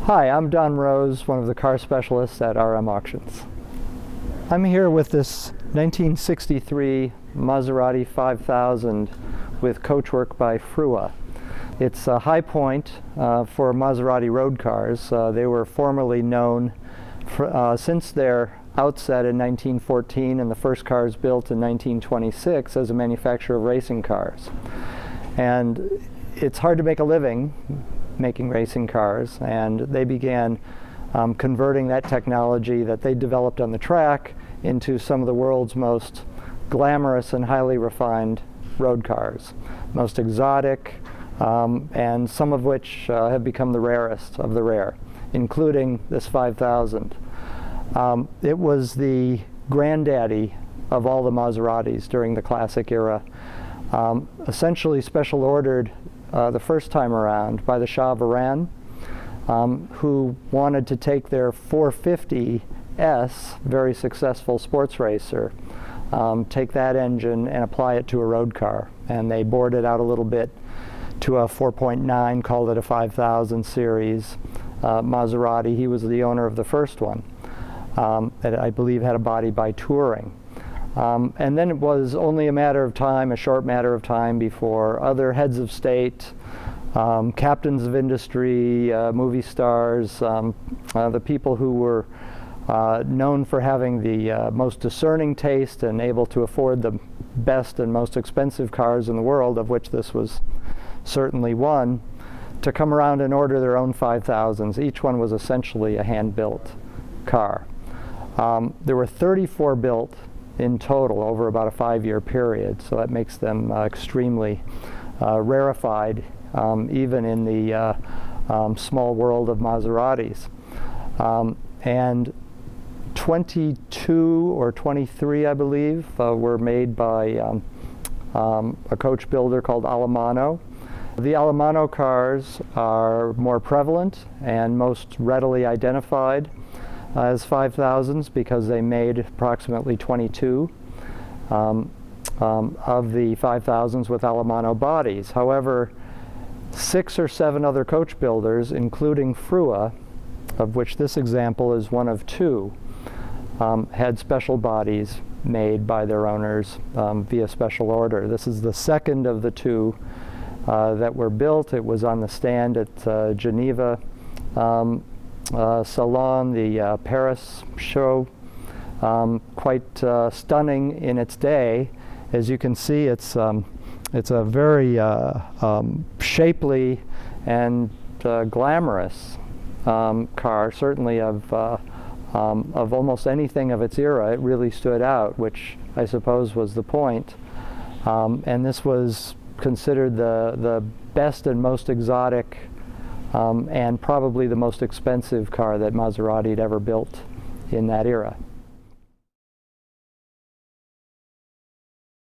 Hi, I'm Don Rose, one of the car specialists at RM Auctions. I'm here with this 1963 Maserati 5000 with coachwork by Frua. It's a high point for Maserati road cars. They were formerly known since their outset in 1914 and the first cars built in 1926 as a manufacturer of racing cars. And it's hard to make a living making racing cars, and they began converting that technology that they developed on the track into some of the world's most glamorous and highly refined road cars, most exotic, and some of which have become the rarest of the rare, including this 5000. It was the granddaddy of all the Maseratis during the classic era, essentially special ordered the first time around by the Shah of Iran, who wanted to take their 450S, very successful sports racer, take that engine and apply it to a road car. And they bored it out a little bit to a 4.9, called it a 5000 series Maserati. He was the owner of the first one that I believe had a body by Touring. And then it was only a short matter of time, before other heads of state, captains of industry, movie stars, the people who were known for having the most discerning taste and able to afford the best and most expensive cars in the world, of which this was certainly one, to come around and order their own 5000s. Each one was essentially a hand-built car. There were 34 built in total over about a 5-year period, so that makes them extremely rarefied, even in the small world of Maseratis. And 22 or 23, I believe, were made by a coach builder called Alemanno. The Alemanno cars are more prevalent and most readily identified as 5000s because they made approximately 22 of the 5000s with Alemanno bodies. However, 6 or 7 other coach builders, including Frua, of which this example is one of 2, had special bodies made by their owners via special order. This is the second of the 2 that were built. It was on the stand at Geneva Salon, the Paris show, quite stunning in its day. As you can see, it's a very shapely and glamorous car, certainly of almost anything of its era. It really stood out, which I suppose was the point. And this was considered the best and most exotic and probably the most expensive car that Maserati had ever built in that era.